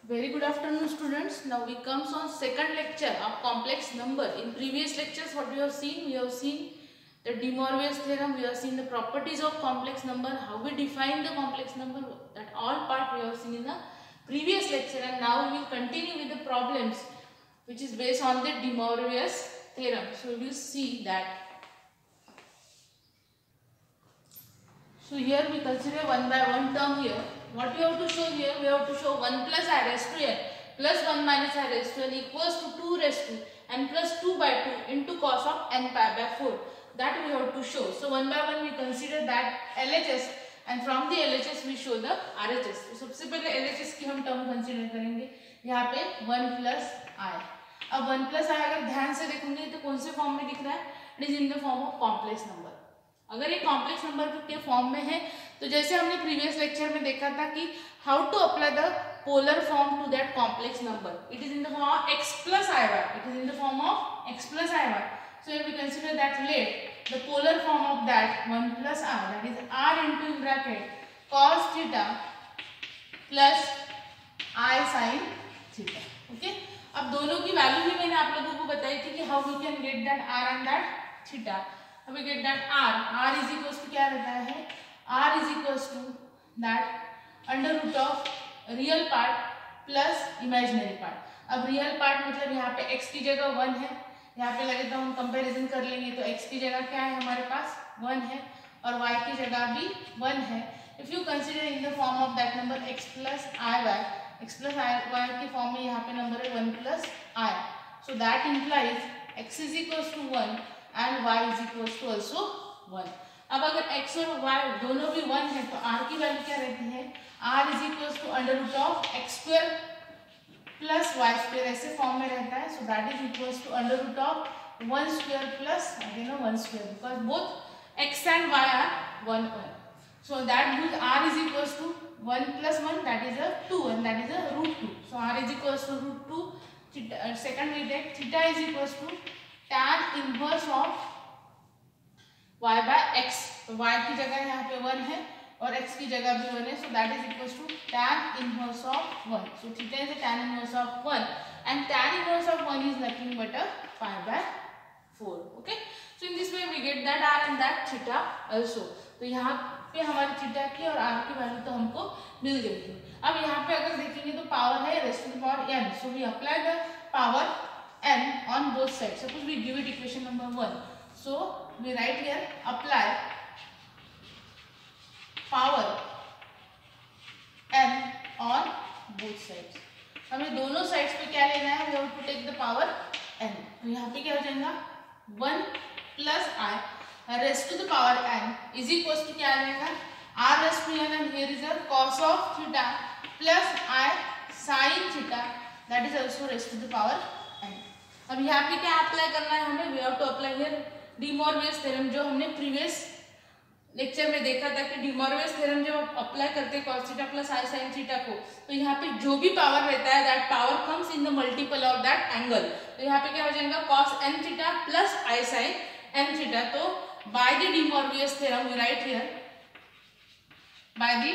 Very good afternoon, students. Now we comes on second lecture of complex number. In previous lectures, what we have seen the De Moivre's theorem. We have seen the properties of complex number, how we define the complex number. That all part we have seen in the previous lecture, and now we will continue with the problems, which is based on the De Moivre's theorem. So we will see that. So here we consider one by one term here. What we have to show here? We have to show 1 plus I raised to n plus 1 minus I raised to n equals to 2 raised to n plus 2 by 2 into cos of n pi by 4. That we have to show. So one by one we consider that LHS, and from the LHS we show the RHS. तो सबसे पहले LHS की हम term consider करेंगे. यहाँ पे 1 plus I. अब 1 plus I अगर ध्यान से देखोगे तो कौन से फॉर्म में दिख रहा है? It is in the form of complex number. अगर ये कॉम्प्लेक्स नंबर के फॉर्म में है तो जैसे हमने प्रीवियस लेक्चर में देखा था कि how to apply the polar form to that complex number. It is in the form of x plus iy. It is in the form of x plus iy. So if we consider that let the polar form of that 1 plus r, that is r into in bracket cos theta plus I sin theta. Okay. अब दोनों की value भी मैंने आप लोगों को बताई थी कि how we can get that r and that theta. We get that r is equals to क्या रहता है? r is equals to that under root of real part plus imaginary part. अब real part मतलब यहाँ पे x की जगह 1 है. यहाँ पे लगे तो हम कंपैरिजन कर लेंगे तो x की जगह क्या है हमारे पास 1 है और y की जगह भी 1 है. If you consider in the form of that number x plus iy के फॉर्म में यहाँ पे नंबर है 1 plus I. So that implies x is equals to 1 and y is equals to also 1. अब अगर x और y दोनों भी 1 है तो r की वैल्यू क्या रहती है? r is equals to under root of x square plus y square ऐसे फॉर्म में रहता है. So that is equals to under root of 1 square plus again 1 square because both x and y are 1. So that means r is equals to 1 plus 1, that is a 2, and that is a root 2. So r is equals to root 2. Second we take theta is equals to tan inverse of y by x. तो y की जगह यहाँ पे 1 है और x की जगह भी 1 है. So that is equals to tan inverse of 1. So theta is a tan inverse of 1 and tan inverse of 1 is nothing but a pi by 4. Okay. So in this way we get that r and that theta also. तो यहाँ पे हमारी theta की और r की value तो हमको मिल गई थी. अब यहाँ पे अगर देखेंगे तो पावर है raised to the power n. So we apply the power n on both sides. Suppose we give it equation number 1. So we write here apply power n on both sides. हमें दोनों sides पे क्या लेना है? We have to take the power n. तो यहाँ पे क्या हो जाएगा 1 plus I raised to the power n is equals to क्या आ जाएगा r raised to n, and here is a cos of theta plus I sin theta, that is also raised to the power n. अब यहाँ पे क्या apply करना है हमें? We have to apply here De Moivre's theorem जो हमने previous lecture में देखा था कि De Moivre's theorem जब अप्लाई करते हैं cos theta plus I sin theta को तो यहाँ पे जो भी पावर रहता है that power comes in the multiple of that angle. तो यहाँ पे क्या हो जाएगा cos n theta plus I sin n theta. तो by the De Moivre's theorem we write here, by the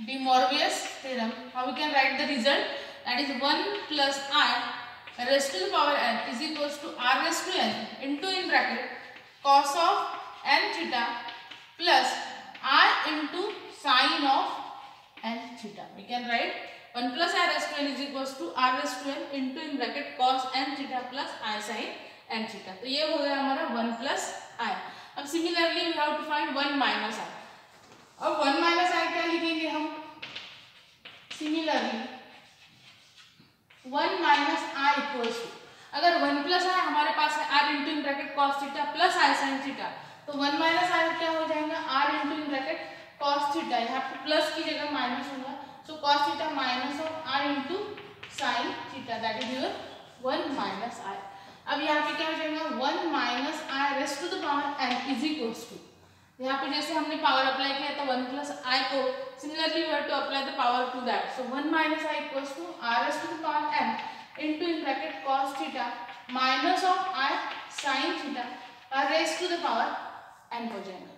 De Moivre's theorem how we can write the result, that is 1 plus I raised to the power n is equals to r raised to n into in bracket cos of n theta plus I into sin of n theta. We can write 1 plus I raised to n is equals to r raised to n into in bracket cos n theta plus I sin n theta. तो ये हो गया हमारा 1 plus I. अब similarly we have to find 1 minus I. अब 1 minus I क्या लिखेंगे हम? Similarly 1 minus I equals to, अगर 1 plus I हमारे पास है r into in bracket cos theta plus I sin theta, तो 1 minus I क्या हो जाएगा r into in bracket cos theta. यहाँ पे प्लस की जगह माइनस होगा. सो cos theta minus of r into sin theta, that is your 1 minus I. अब यहाँ पे क्या हो जाएगा 1 minus I raised to the power n is equals to, यहाँ पे जैसे हमने पावर अप्लाई किया तो 1 plus I को similarly we have to apply the power to that. So 1 minus I equals to r raised to the power n into in bracket cos theta minus of I sin theta raised to the power n हो जाएगा.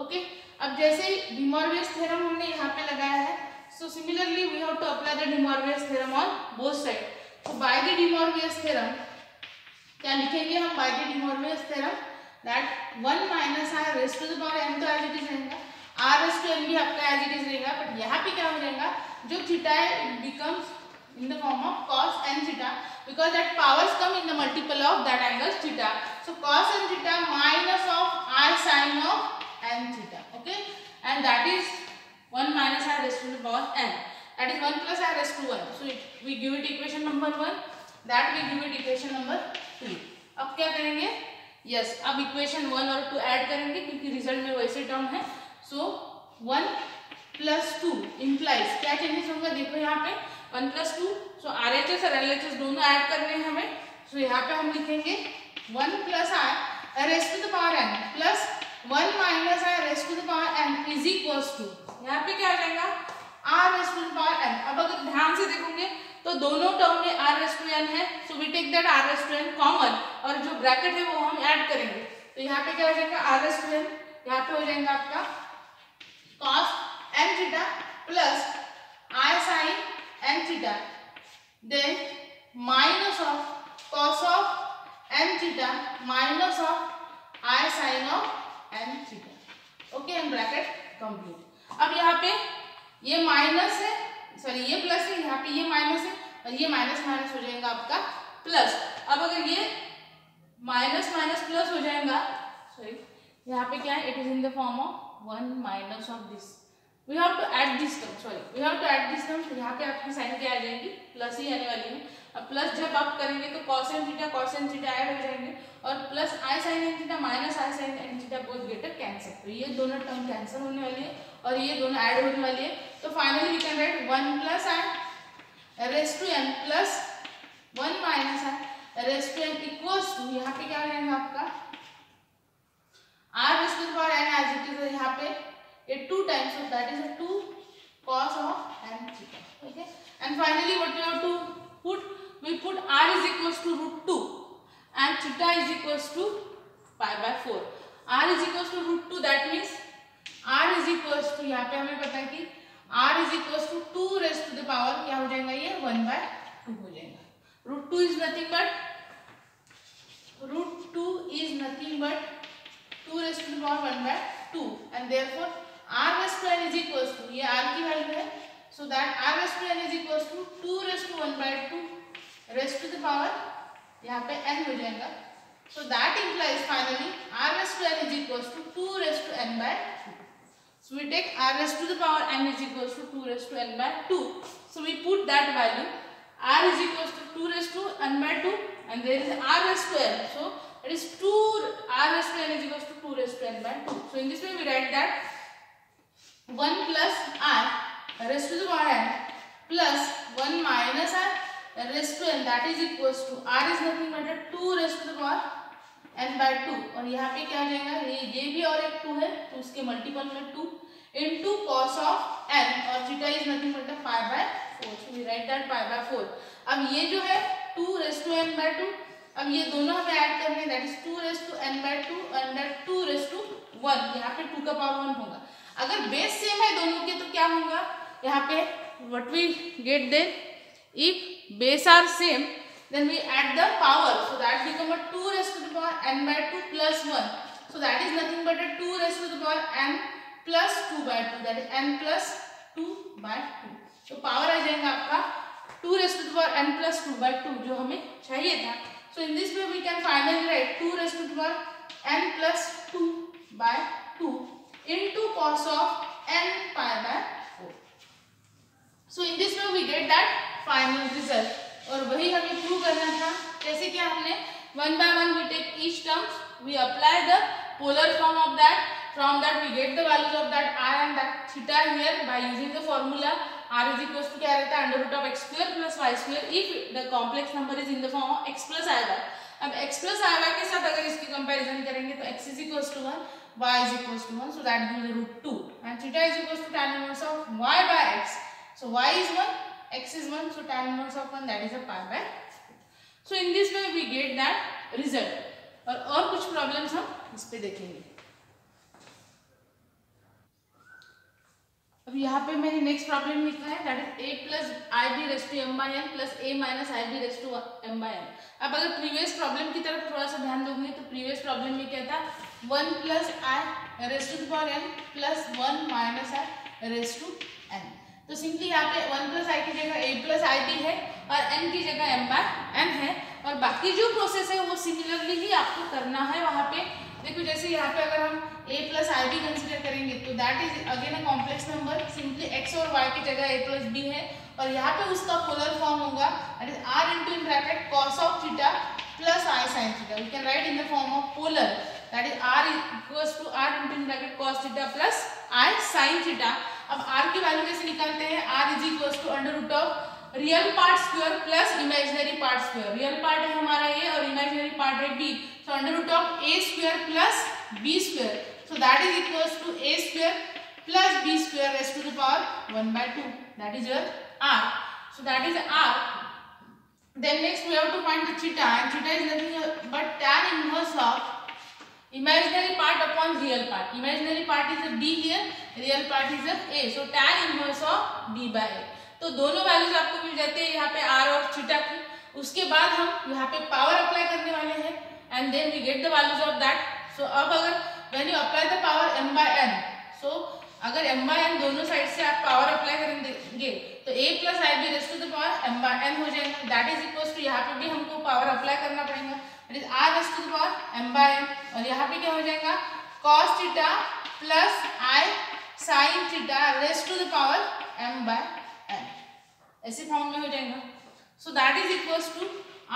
Okay. अब जैसे De Moivre's theorem हमने यहाँ पे लगाया है, so similarly we have to apply the De Morgan's theorem on both sides. So by the De Morgan's theorem क्या लिखेंगे हम? by the De Morgan's theorem that 1 minus r raised to the power n तो as it is रहेगा, r raised to n भी आपका as it is रहेगा, but यहाँ पे क्या हो जाएगा, जो थीटा है it becomes in the form of cos n theta because that powers come in the multiple of that angle theta. So cos n theta minus of I sin of n theta. Okay, and that is 1 minus I raised to the power n. That is 1 plus I raised to 1. So we give it equation number 1. That we give it equation number 3. अब क्या करेंगे? Yes, अब equation 1 और 2 add करेंगे क्योंकि result में वैसे term है. So 1 plus 2 implies क्या चेंजेस होंगे? देखो यहाँ पे 1 plus 2. So RHS और LHS दोनों ऐड करने हैं हमें. So यहाँ पे हम लिखेंगे 1 plus I raised to the power n plus 1 minus I raised to the power n is equals to, यहाँ पे क्या आ जाएगा? R raised to the power n. अब अगर ध्यान से देखोगे तो दोनों टर्म में R raised to n है. So we take that R raised to n common और जो ब्रैकेट है वो हम ऐड करेंगे. तो यहाँ पे क्या हो जाएगा? R raised to n यहाँ पे हो जाएगा आपका cos n theta plus I sin n theta, then minus of cos of n theta minus of I sin of n theta. Okay, and bracket complete. अब यहाँ पे ये माइनस है, सॉरी ये प्लस है, यहाँ पे ये माइनस है और ये माइनस माइनस हो जाएगा आपका प्लस. अब अगर ये माइनस माइनस प्लस हो जाएगा, सॉरी यहाँ पे क्या है, it is in the form of 1 minus of this. We have to add this term, sorry we have to add this term. यहाँ पे आपकी साइन क्या आ जाएगी? प्लस ही आने वाली है. अब प्लस जब आप करेंगे तो cos n थीटा ऐड हो जाएंगे और plus I sin n theta minus I sin n theta both get cancel. तो ये दोनों टर्म कैंसिल होने वाली है और ये दोनों ऐड होने वाली है. तो finally we can write 1 plus I raised to n plus 1 minus I raised to n equals to, यहाँ पे क्या हो जाएगा आपका R raised to the power n as it is, यहाँ पे ये 2 times, so that is a 2 cos of n theta. Okay, and finally what we have to put, we put R is equals to root 2 and theta is equals to pi by 4. R is equals to root 2, that means R is equals to, यहाँ पे हमें पता है कि R is equals to 2 raised to the power क्या हो जाएगा? ये 1 by 2 हो जाएगा. Root 2 is nothing but 2 raised to the power 1 by 2 and therefore R raised to n is equals to, ये R की वैल्यू है, so that R raised to n is equals to 2 raised to 1 by 2 raised to the power यहाँ पे n हो जाएगा. So that implies finally R raised to n is equals to 2 raised to n by 2. So we take R raised to the power n is equals to 2 raised to n by 2. So we put that value R is equals to 2 raised to n by 2 and there is R raised to n. So it is 2 R raised to n is equals to 2 raised to n by 2. So in this way we write that 1 plus I raised to the power n plus 1 minus I raised to n, that is equals to R is nothing but 2 raised to the power n by 2 और यहाँ पे क्या आ जाएगा? ये भी और एक 2 है तो उसके मल्टीपल में 2 into cos of n और theta is nothing but pi by 4. So we write that pi by 4. अब ये जो है 2 raised to n by 2, अब ये दोनों हमें ऐड करने हैं, that is 2 raised to n by 2 and that 2 raised to 1. यहाँ पे 2 का पावर 1 होगा. अगर बेस सेम है दोनों के तो क्या होगा? यहाँ पे what we get there, if base are same then we add the power, so that become a 2 raised to the power n by 2 plus 1. So that is nothing but a 2 raised to the power n plus 2 by 2, that is n plus 2 by 2. तो power आ जाएगा आपका 2 raised to the power n plus 2 by 2 जो हमें चाहिए था. So in this way we can finally write 2 raised to the power n plus 2 by 2 into cos of n pi by 4. So in this way we get that final result. और वही हमें prove करना था. जैसे कि हमने 1 by 1 we take each terms, we apply the polar form of that, from that we get the values of that r and that theta here by using the formula r is equals to क्या रहता है under root of x square plus y square if the complex number is in the form of x plus iy. अब x plus iy के साथ अगर इसकी comparison करेंगे तो x is equals to 1, y is equals to 1, so that gives the root 2 and theta is equals to tan inverse of y by x. So y is 1, x is 1, so tan inverse of 1, that is a pi by 4. So in this way we get that result. और कुछ problems हम इस पे देखेंगे. अब यहाँ पे मैंने नेक्स्ट प्रॉब्लम लिखा है, that is a plus i b raise to m by n plus a minus i b raise to m by n. अब अगर प्रीवियस प्रॉब्लम की तरफ थोड़ा सा ध्यान दोगे तो प्रीवियस प्रॉब्लम में क्या था, 1 plus i raise to the power n plus 1 minus i raise to n। तो सिंपली यहाँ पे 1 प्लस आई की जगह a प्लस आई बी है और n की जगह m बाय n है, और बाकी जो प्रोसेस है वो सिमिलरली ही आपको करना है। वहाँ पे देखो जैसे यहाँ पे अगर हम a plus i be consider करेंगे तो that is again a complex number, simply x और y की जगह a प्लस बी है, और यहाँ पे उसका पोलर फॉर्म होगा that is r into in bracket cos of theta plus i sin theta. We can write in the form of polar that is r equals to r into in bracket cos theta plus i sin theta. अब r की value कैसे निकालते हैं, r is equals to under root of real part square plus imaginary part square. Real part है हमारा a और imaginary part है b, so under root of a square plus b square, so that is equals to a square plus b square raised to the power 1 by 2, that is your r, so that is r। Then next we have to find the theta, and theta is nothing but tan inverse of imaginary part upon real part। imaginary part is a b here, real part is a a, so tan inverse of b by a। तो दोनों values आपको मिल जाते हैं यहाँ पे r और theta की। उसके बाद हम यहाँ पे पावर अप्लाई करने वाले हैं and then we get the values of that. So अब अगर when you apply the power m by n, so अगर m by n दोनों साइड से आप पावर अप्लाई करेंगे तो a plus i b raise to the power m by n हो जाएगा, दैट इज इक्वल्स टू यहाँ पे भी हमको पावर अप्लाई करना पड़ेगा, that is r raise to the power m by n, और यहाँ पे क्या हो जाएगा cos theta plus i sin theta raise to the power m by n, ऐसे फॉर्म में हो जाएगा। So that is equals to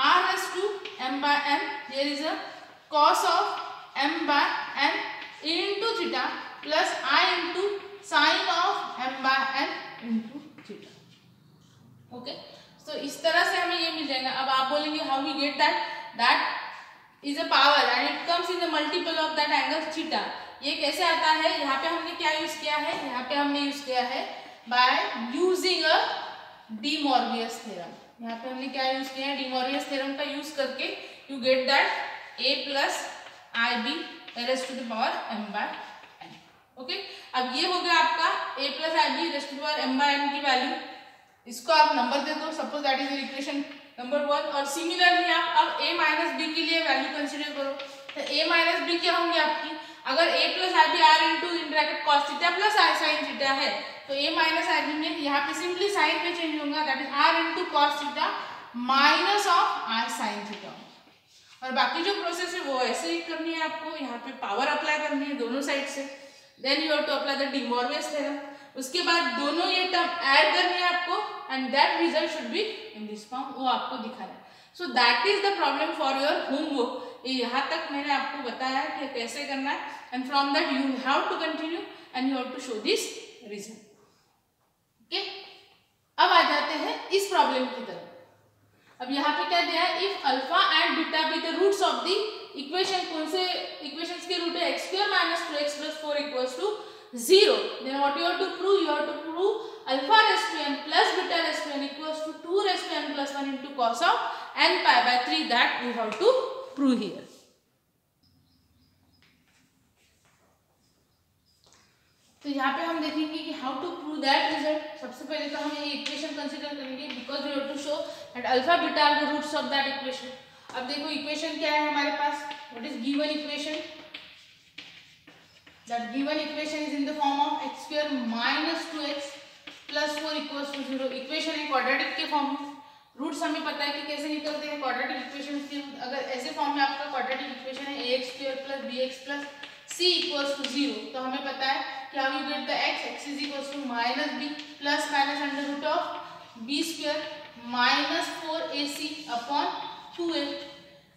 r raise to m by n, there is a cos of m by n into theta plus I into sin of m by n into theta। Okay, so इस तरह से हमें ये मिल जाएगा। अब आप बोलेंगे how we get that, that is a power and it comes in the multiple of that angle theta. ये कैसे आता है, यहाँ पे हमने क्या यूज किया है, यहाँ पे हमने यूज किया है by using a de Moivre's theorem. यहाँ पे हमने क्या यूज किया है, डी मॉर्बियस थ्योरम का यूज करके you get that a plus i b raise to the power m by n। Okay, अब ये हो गया आपका a plus i b raise to the power m by n की वैल्यू। इसको आप नंबर दे दो, suppose that is equation number 1, और सिमिलरली आप अब a माइनस बी के लिए वैल्यू कंसीडर करो। तो a माइनस बी क्या होंगे आपकी, अगर a plus i b r into in bracket cos theta plus i sin theta है तो a माइनस आई बी में यहाँ पे सिंपली साइन में चेंज होगा, that is r into cos theta minus of i sin theta. और बाकी जो प्रोसेस है वो ऐसे ही करनी है आपको, यहाँ पे पावर अप्लाई करनी है दोनों साइड से, then you have to apply the de Moivre's theorem. उसके बाद दोनों ये टर्म ऐड करनी है आपको and that result should be in this form, वो आपको दिखाना है। So that is the problem for your homework. यहाँ तक मैंने आपको बताया कि कैसे करना है and from that you have to continue and you have to show this result. Okay, अब आ जाते हैं इस प्रॉब्लम की तरफ। अब यहाँ पे क्या दिया है, if alpha and beta be the roots of the equation, कौन से इक्वेशंस के रूट है, x square minus 2x plus 4 equals to 0, then what you have to prove, you have to prove alpha raise to n plus beta raise to n equals to 2 raise to n plus 1 into cos of n pi by 3, that we have to prove here. तो यहाँ पे हम देखेंगे कि how to prove that result. सबसे पहले तो हम ये इक्वेशन कंसीडर करेंगे because we have to show that alpha beta are the roots of that equation. अब देखो इक्वेशन क्या है हमारे पास, what is given equation, that given equation is in the form of x square minus 2x plus 4 equals to 0। Equation है quadratic के form में, roots हमें पता है कि कैसे निकलते हैं क्वाड्रेटिक इक्वेशन के। अगर ऐसे फॉर्म में आपका क्वाड्रेटिक इक्वेशन है ax square plus bx plus c equals to 0, तो हमें पता है कि how you get the x is equals to minus b plus minus under root of b square minus 4ac upon 2a।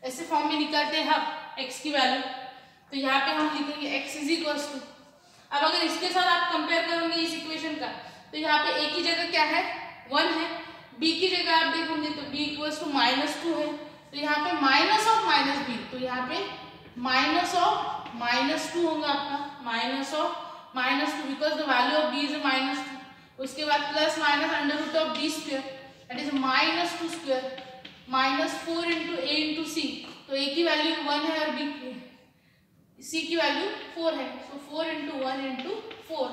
ऐसे form में निकालते हैं हम x की वैल्यू, तो यहाँ पे हम लिखेंगे x इज इक्वल्स टू, अब अगर इसके साथ आप कंपेयर करोगे इस इक्वेशन का तो यहाँ पे a की जगह क्या है 1 है, b की जगह आप देखोगे तो b इक्वल्स टू माइनस 2 है, तो यहाँ पे माइनस ऑफ माइनस b, तो यहाँ पे माइनस ऑफ माइनस 2 होगा आपका, minus of minus 2 because the value of b is minus 2। उसके बाद plus minus under root of b square that is minus 2 square minus 4 into a into c, तो a की value 1 है और b c की value 4 है, so 4 into 1 into 4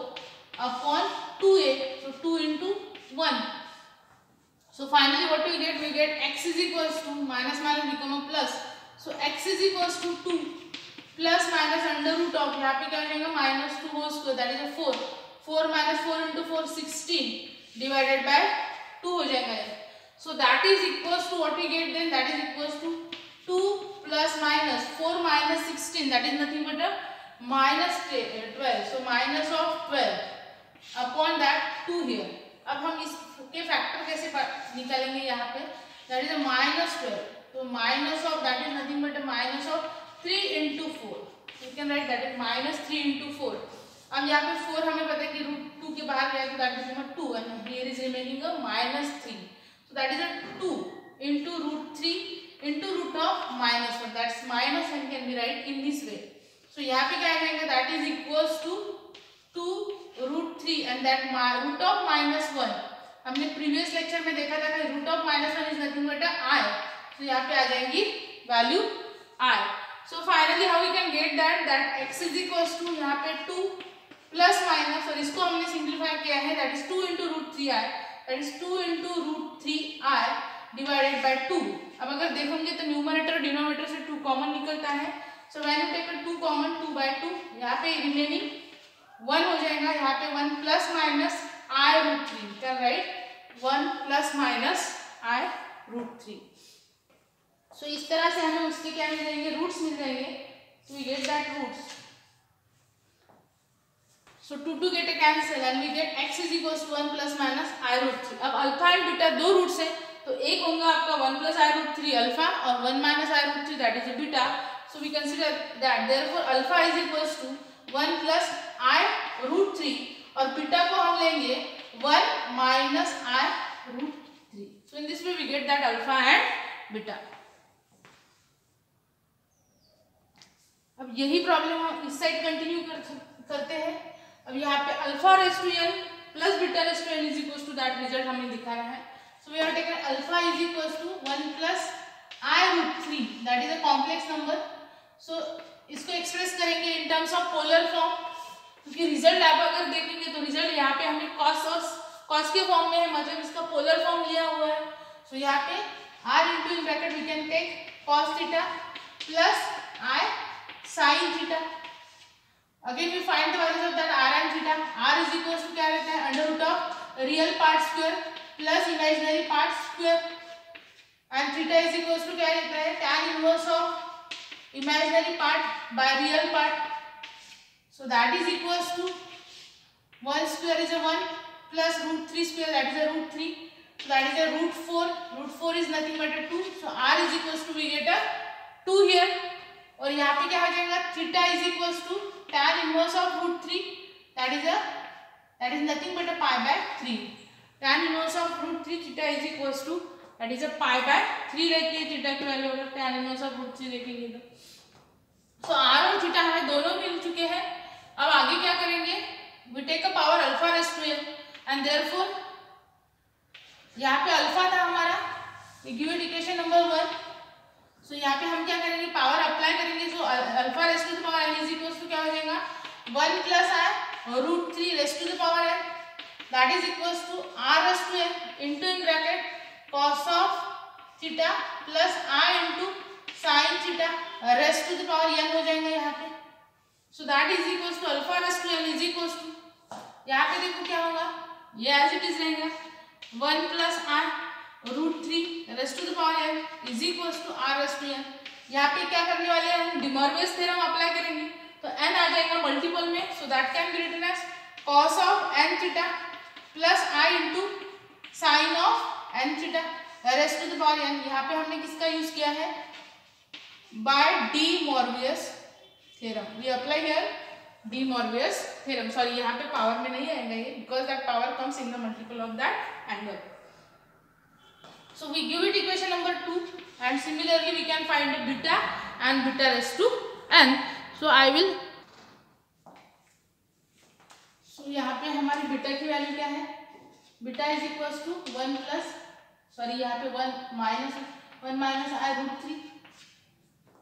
upon 2a, so 2 into 1. So finally what we get? We get x is equals to minus minus become a plus. So x is equals to 2 plus minus under root of, यहाँ पे क्या हो जाएगा minus 2 whole square, that is a 4. 4 minus 4 into 4 16 divided by 2 हो जाएगा. So that is equals to what we get then, that is equals to 2 plus minus 4 minus 16, that is nothing but a minus 12. So minus of 12 upon that 2 here. अब हम इसके factor कैसे निकालेंगे यहाँ पे, that is a minus 12. तो minus of that is nothing but a minus of 3 into 4. You can write that is minus 3 into 4. अब यहाँ पे 4 हमें पता है कि रूट 2 के बाहर गया तो that becomes 2 and here is remaining a minus 3. So that is a 2 into root 3 into root of minus 1. That's minus 1 can be write in this way. So यहाँ पे क्या आ जाएगा, that is equals to 2 root 3 and that root of minus 1. हमने previous lecture में देखा था कि root of minus 1 is nothing but a I. So यहाँ पे आ जाएगी value I. So finally how we can get that x is equals to यहाँ पे 2 plus minus, और इसको हमने simplify किया है, that is 2 into root 3i, that is 2 into root 3i divided by 2. अब अगर देखोगे तो न्यूमरेटर और डिनोमिनेटर से 2 कॉमन निकलता है. So when you take 2 common, 2 by 2, यहाँ पे रिमेनिंग 1 हो जाएगा. यहाँ पे 1 plus minus I root 3, can write 1 plus minus I root 3. सो इस तरह से हमें उसके क्या मिल जाएंगे, रूट्स मिल जाएंगे. So we get that roots. So 2 get a cancel and we get x is equals to 1 plus minus I root 3. अब अल्फा एंड बीटा दो रूट्स है तो एक होगा आपका 1 plus I root 3 अल्फा और 1 minus I root 3 that is a beta. So we consider that therefore alpha is equals to 1 plus I root 3 और beta को हम लेंगे 1 minus I root 3. So in this way we get that alpha and beta. अब यही problem हम इस side continue करते हैं. अब यहाँ पे alpha raise to n plus beta raise to n is equal to that result हमें दिखाना है. So we have taken alpha is equal to 1 plus i root 3, that is a complex number. So इसको express करेंगे in terms of polar form, क्योंकि result आप अगर देखेंगे तो रिजल्ट यहाँ पे हमें कॉस के फॉर्म में है, मतलब इसका पोलर फॉर्म लिया हुआ है. सो यहाँ पे r into in bracket we can take cos theta plus i sine theta. Again we find the values of that r and theta. R is equals to क्या रहता है, under root of real part square plus imaginary part square, and theta is equals to क्या रहता है, tan inverse of imaginary part by real part. So that is equals to 1 square is a 1 plus root 3 square, that is a root 3. So that is a root 4. Root 4 is nothing but a 2. So r is equals to we get a 2 here. और यहाँ पे क्या हो जाएगा, theta is equals to tan inverse of root 3, that is nothing but a pi by 3. tan inverse of root 3 theta is equals to that is a pi by 3 रहती है theta की value अगर tan inverse of root 3 देखेंगे तो. सो r और theta हमें दोनों मिल चुके हैं. अब आगे क्या करेंगे, we take a power alpha raised to n and therefore यहाँ पे अल्फा था हमारा, गिवन इक्वेशन नंबर 1. सो यहाँ पे हम क्या करेंगे, पावर अप्लाई करेंगे. So alpha raised to the power n is equals to क्या हो जाएगा, 1 plus i root 3 raised to the power n, that is equals to r raised to n into in bracket cos of theta plus i into sin theta raised to the power n हो जाएगा यहाँ पे. So that is equals to alpha raised to n is equals to, यहाँ पे देखो क्या होगा, ये एज इट इज रहेगा 1 plus i root 3 raised to the power n is equals to r raised to n. यहाँ पे क्या करने वाले हैं, डी मॉर्गन्स थ्योरम अप्लाई करेंगे तो n आ जाएगा मल्टीपल में. So that can be written as cos of n theta plus i into sin of n theta raised to the power n. यहाँ पे हमने किसका यूज किया है, by de Moivre's theorem. We apply here de Moivre's theorem. Sorry यहाँ पे power में नहीं आएगा ये, because that power comes in the multiple of that angle. So we give it equation number 2 and similarly we can find a beta and beta raised to n. So I will, so यहाँ पे हमारी beta की value क्या है, beta is equals to 1 plus, sorry यहाँ पे 1 minus आई root 3.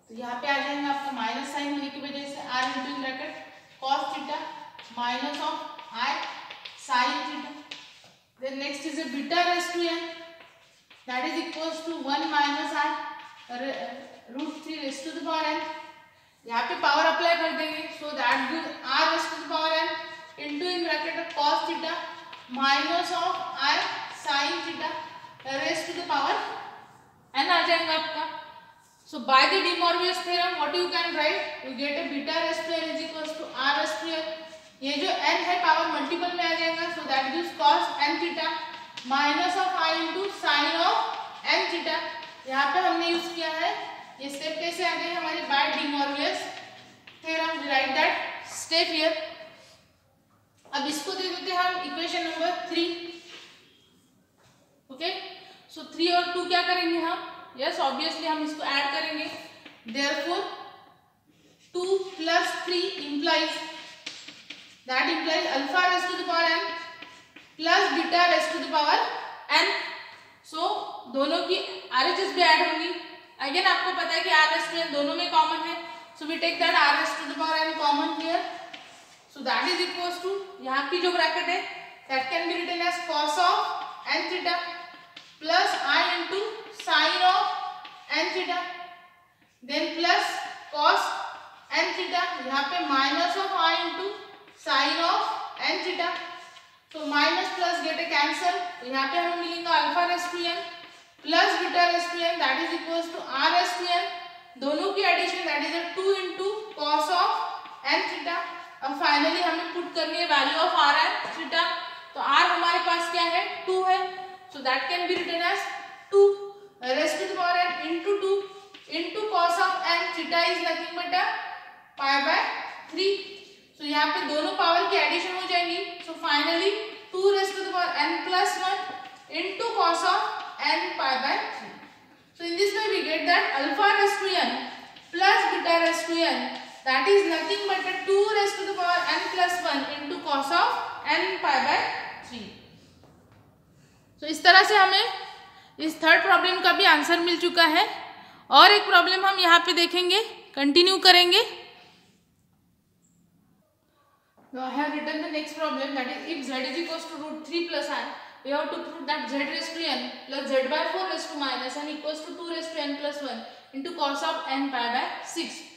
तो यहाँ पे आ जाएगा आपका माइनस साइन होने की वजह से r into bracket cos theta minus of I sin theta. Then next is a beta raised to n, that is equals to 1 minus r root 3 raised to the power n. यहाँ पे power apply कर देंगे, so that give r raised to the power n into in bracket cos theta minus of I sin theta raised to the power n आ जाएगा आपका. So by the De Moivre's theorem, what you can write? You get a beta raised to n is equals to r raised to n. ये जो n है power multiple में आ जाएगा, so that gives cos n theta minus of I into sin of n theta. यहाँ पे हमने use किया है, ये स्टेप कैसे आ गए हमारे bye De Moivre's theorem. We write that step here. अब इसको दे देते हैं हम इक्वेशन नंबर 3. ओके, सो 3 और 2 क्या करेंगे हम? यस, ऑब्वियसली हम इसको ऐड करेंगे. Therefore 2 plus 3 implies alpha raised to the power n plus beta raised to the power n. सो दोनों की RHS भी ऐड होंगी. अगेन आपको पता है कि r raised to n दोनों में कॉमन है, so we take that r raised to the power n common here. So that is equals to, यहाँ की जो ब्रैकेट है that can be written as cos of n theta plus I into sin of n theta, then plus cos n theta, यहाँ पे minus of I into sin of n theta. So minus plus get a cancel, तो यहाँ पे हमें मिलेगा alpha raised to n plus beta raised to n, that is equals to r raised to n. दोनों की addition that is a 2 into cos of n theta. अब finally हमें put करनी है value of r and theta. तो r हमारे पास क्या है? 2 है, so that can be written as 2 raised to the power n into 2 into cos of n theta is nothing but a pi by 3. सो यहाँ पे दोनों पावर की एडिशन हो जाएंगी. So finally 2 raised to the power n plus 1 into cos of n pi by 3. So in this way we get that alpha raised to n plus beta raised to n, that is nothing but a 2 raised to the power n plus 1 into cos of n pi by 3. So इस तरह से हमें इस third problem का भी answer मिल चुका है. और एक प्रॉब्लम हम यहाँ पे देखेंगे, कंटिन्यू करेंगे. Now I have written the next problem, that is if z is equals to root 3 plus I, we have to prove that z raised to n plus z by 4 raised to minus n equals to 2 raised to n plus 1 into cos of n pi by 6.